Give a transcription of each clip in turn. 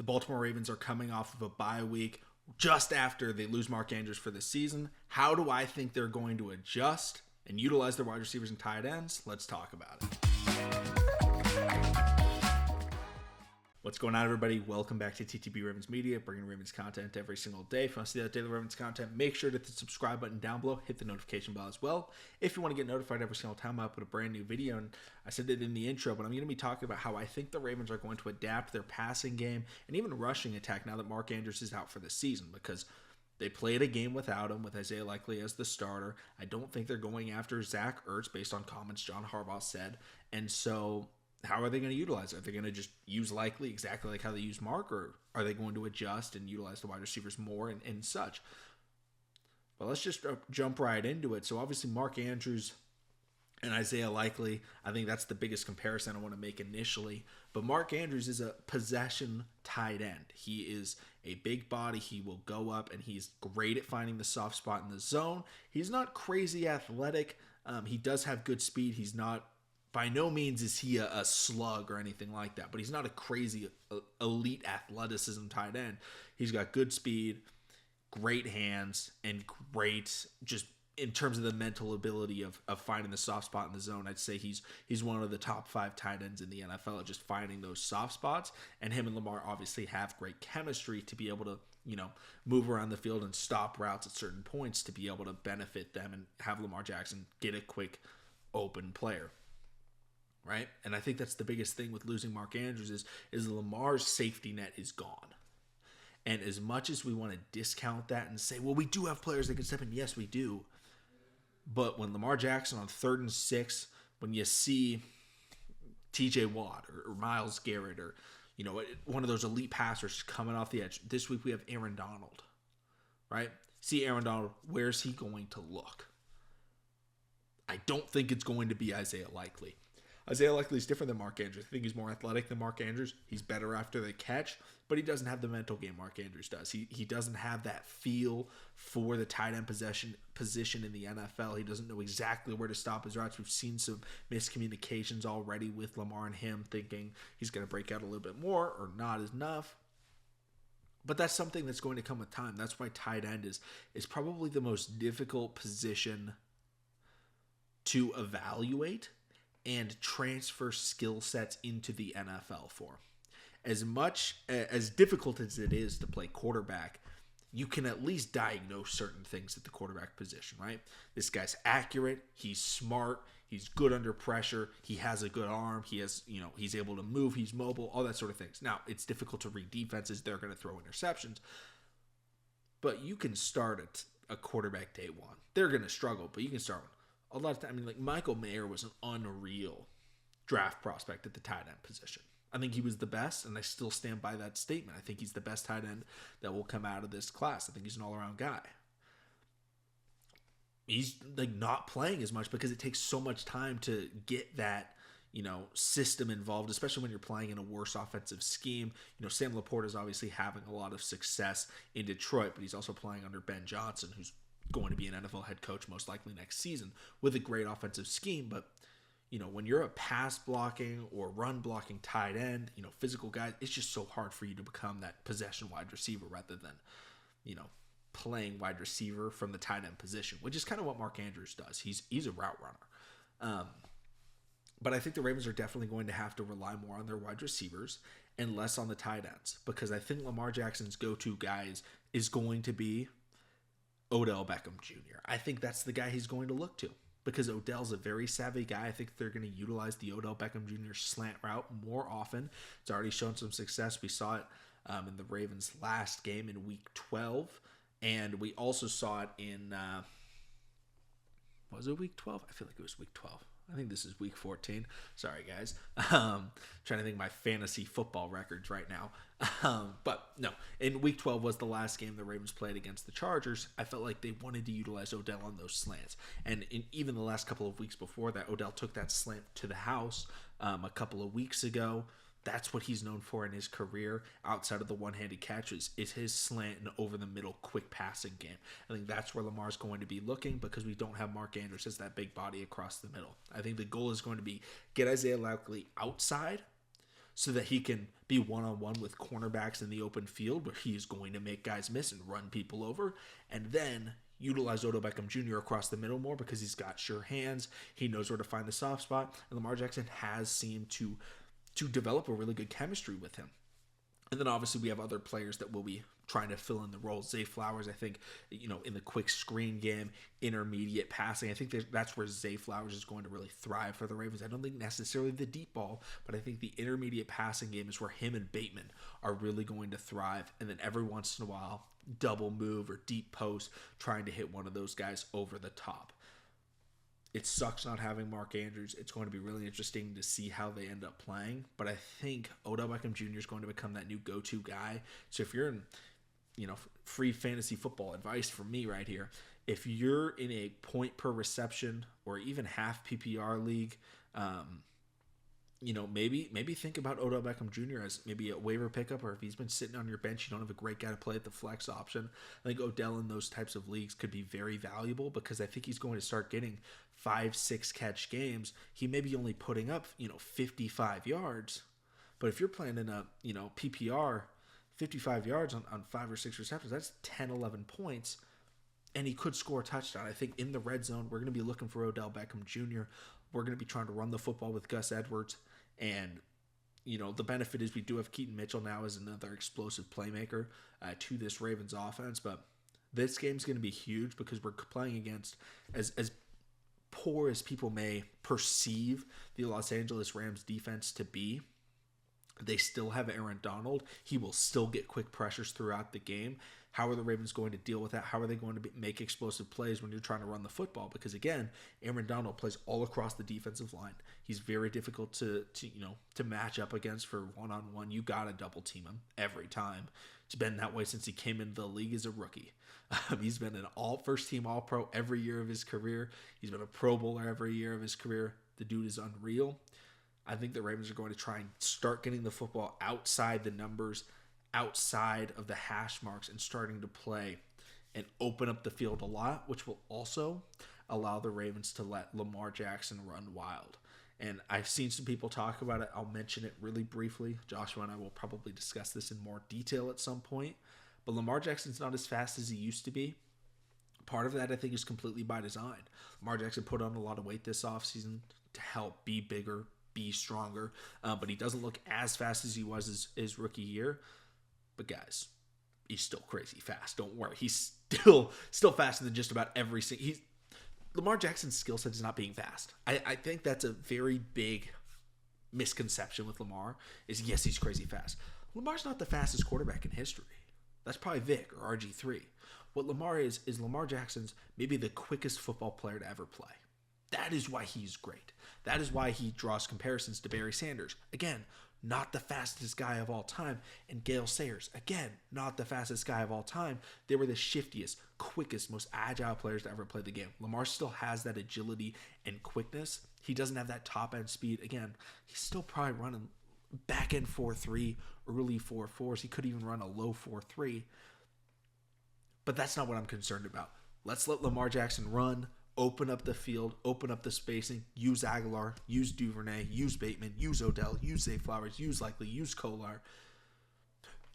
Baltimore Ravens are coming off of a bye week just after they lose Mark Andrews for the season. How do I think they're going to adjust and utilize their wide receivers and tight ends? Let's talk about it. What's going on, everybody? Welcome back to TTB Ravens Media, bringing Ravens content every single day. If you want to see that daily Ravens content, make sure to hit the subscribe button down below. Hit the notification bell as well if you want to get notified every single time I upload a brand new video. And I said it in the intro, but I'm going to be talking about how I think the Ravens are going to adapt their passing game and even rushing attack now that Mark Andrews is out for the season, because they played a game without him, with Isaiah Likely as the starter. I don't think they're going after Zach Ertz based on comments John Harbaugh said. And so how are they going to utilize it? Are they going to just use Likely exactly like how they use Mark, or are they going to adjust and utilize the wide receivers more and such? But let's just jump right into it. So obviously Mark Andrews and Isaiah Likely, I think that's the biggest comparison I want to make initially. But Mark Andrews is a possession tight end. He is a big body. He will go up, and he's great at finding the soft spot in the zone. He's not crazy athletic. He does have good speed. He's not, by no means is he a slug or anything like that, but he's not a crazy elite athleticism tight end. He's got good speed, great hands, and great just in terms of the mental ability of finding the soft spot in the zone. I'd say he's one of the top 5 tight ends in the NFL at just finding those soft spots. And him and Lamar obviously have great chemistry to be able to, move around the field and stop routes at certain points to be able to benefit them and have Lamar Jackson get a quick open player. Right? And I think that's the biggest thing with losing Mark Andrews is Lamar's safety net is gone. And as much as we want to discount that and say, well, we do have players that can step in, yes, we do. But when Lamar Jackson on 3rd and 6, when you see TJ Watt or Myles Garrett or one of those elite passers coming off the edge, this week we have Aaron Donald, right? See Aaron Donald, where's he going to look? I don't think it's going to be Isaiah Likely. Isaiah Likely is different than Mark Andrews. I think he's more athletic than Mark Andrews. He's better after the catch, but he doesn't have the mental game Mark Andrews does. He doesn't have that feel for the tight end position in the NFL. He doesn't know exactly where to stop his routes. We've seen some miscommunications already with Lamar and him thinking he's going to break out a little bit more or not enough. But that's something that's going to come with time. That's why tight end is probably the most difficult position to evaluate and transfer skill sets into the NFL for. As much as difficult as it is to play quarterback, you can at least diagnose certain things at the quarterback position, right? This guy's accurate, he's smart, he's good under pressure, he has a good arm, he has, he's able to move, he's mobile, all that sort of things. Now, it's difficult to read defenses, they're going to throw interceptions, but you can start a quarterback day one. They're going to struggle, but you can start one. A lot of times, Michael Mayer was an unreal draft prospect at the tight end position. I think he was the best, and I still stand by that statement. I think he's the best tight end that will come out of this class. I think he's an all-around guy. He's not playing as much because it takes so much time to get that, system involved, especially when you're playing in a worse offensive scheme. Sam Laporta is obviously having a lot of success in Detroit, but he's also playing under Ben Johnson, who's going to be an NFL head coach most likely next season with a great offensive scheme. But when you're a pass blocking or run blocking tight end, physical guy, it's just so hard for you to become that possession wide receiver rather than playing wide receiver from the tight end position, which is kind of what Mark Andrews does. He's a route runner. But I think the Ravens are definitely going to have to rely more on their wide receivers and less on the tight ends, because I think Lamar Jackson's go-to guy is going to be Odell Beckham Jr. I think that's the guy he's going to look to, because Odell's a very savvy guy. I think they're going to utilize the Odell Beckham Jr. slant route more often. It's already shown some success. We saw it in the Ravens' last game in Week 12, and we also saw it in, was it Week 12? I feel like it was Week 12. I think this is Week 14. Sorry, guys. Trying to think of my fantasy football records right now. But no, in Week 12 was the last game the Ravens played against the Chargers. I felt like they wanted to utilize Odell on those slants. And in even the last couple of weeks before that, Odell took that slant to the house a couple of weeks ago. That's what he's known for in his career outside of the one-handed catches is his slant and over-the-middle quick passing game. I think that's where Lamar's going to be looking because we don't have Mark Andrews as that big body across the middle. I think the goal is going to be get Isaiah Likely outside so that he can be one-on-one with cornerbacks in the open field where he is going to make guys miss and run people over, and then utilize Odell Beckham Jr. across the middle more because he's got sure hands. He knows where to find the soft spot, and Lamar Jackson has seemed to develop a really good chemistry with him. And then obviously we have other players that will be trying to fill in the roles. Zay Flowers, I think, in the quick screen game, intermediate passing, I think that's where Zay Flowers is going to really thrive for the Ravens. I don't think necessarily the deep ball, but I think the intermediate passing game is where him and Bateman are really going to thrive. And then every once in a while, double move or deep post, trying to hit one of those guys over the top. It sucks not having Mark Andrews. It's going to be really interesting to see how they end up playing. But I think Odell Beckham Jr. is going to become that new go-to guy. So if you're in, free fantasy football advice from me right here, if you're in a point per reception or even half PPR league, maybe think about Odell Beckham Jr. as maybe a waiver pickup, or if he's been sitting on your bench, you don't have a great guy to play at the flex option. I think Odell in those types of leagues could be very valuable because I think he's going to start getting 5-6 catch games. He may be only putting up, 55 yards, but if you're playing in a, PPR, 55 yards on 5 or 6 receptions, that's 10, 11 points, and he could score a touchdown. I think in the red zone, we're going to be looking for Odell Beckham Jr. We're going to be trying to run the football with Gus Edwards. And, the benefit is we do have Keaton Mitchell now as another explosive playmaker to this Ravens offense. But this game's going to be huge because we're playing against, as poor as people may perceive the Los Angeles Rams defense to be, they still have Aaron Donald. He will still get quick pressures throughout the game. How are the Ravens going to deal with that? How are they going to make explosive plays when you're trying to run the football? Because again, Aaron Donald plays all across the defensive line. He's very difficult to match up against for one-on-one. You got to double team him every time. It's been that way since he came into the league as a rookie. He's been an first-team All-Pro every year of his career. He's been a Pro Bowler every year of his career. The dude is unreal. I think the Ravens are going to try and start getting the football outside the numbers, outside of the hash marks, and starting to play and open up the field a lot, which will also allow the Ravens to let Lamar Jackson run wild. And I've seen some people talk about it. I'll mention it really briefly. Joshua and I will probably discuss this in more detail at some point. But Lamar Jackson's not as fast as he used to be. Part of that, I think, is completely by design. Lamar Jackson put on a lot of weight this offseason to help be bigger, be stronger, but he doesn't look as fast as he was his rookie year. But guys, he's still crazy fast. Don't worry, he's still faster than just about every single. Lamar Jackson's skill set is not being fast. I think that's a very big misconception with Lamar. Is yes, he's crazy fast. Lamar's not the fastest quarterback in history. That's probably Vic or RG3. What Lamar is Lamar Jackson's maybe the quickest football player to ever play. That is why he's great. That is why he draws comparisons to Barry Sanders. Again, not the fastest guy of all time. And Gale Sayers, again, not the fastest guy of all time. They were the shiftiest, quickest, most agile players to ever play the game. Lamar still has that agility and quickness. He doesn't have that top-end speed. Again, he's still probably running back-end 4.3, early 4.4s. He could even run a low 4.3. But that's not what I'm concerned about. Let's let Lamar Jackson run. Open up the field, open up the spacing, use Aguilar, use Duvernay, use Bateman, use Odell, use Zay Flowers, use Likely, use Kolar.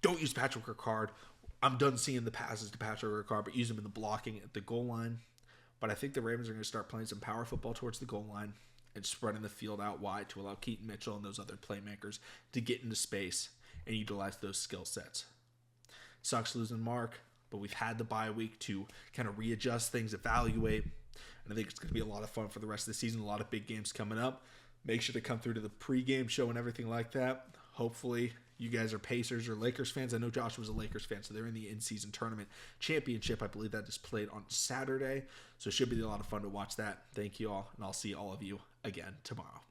Don't use Patrick Ricard. I'm done seeing the passes to Patrick Ricard, but use him in the blocking at the goal line. But I think the Ravens are going to start playing some power football towards the goal line and spreading the field out wide to allow Keaton Mitchell and those other playmakers to get into space and utilize those skill sets. Sucks losing Mark, but we've had the bye week to kind of readjust things, evaluate. And I think it's going to be a lot of fun for the rest of the season. A lot of big games coming up. Make sure to come through to the pregame show and everything like that. Hopefully you guys are Pacers or Lakers fans. I know Josh was a Lakers fan, so they're in the in-season tournament championship. I believe that is played on Saturday. So it should be a lot of fun to watch that. Thank you all, and I'll see all of you again tomorrow.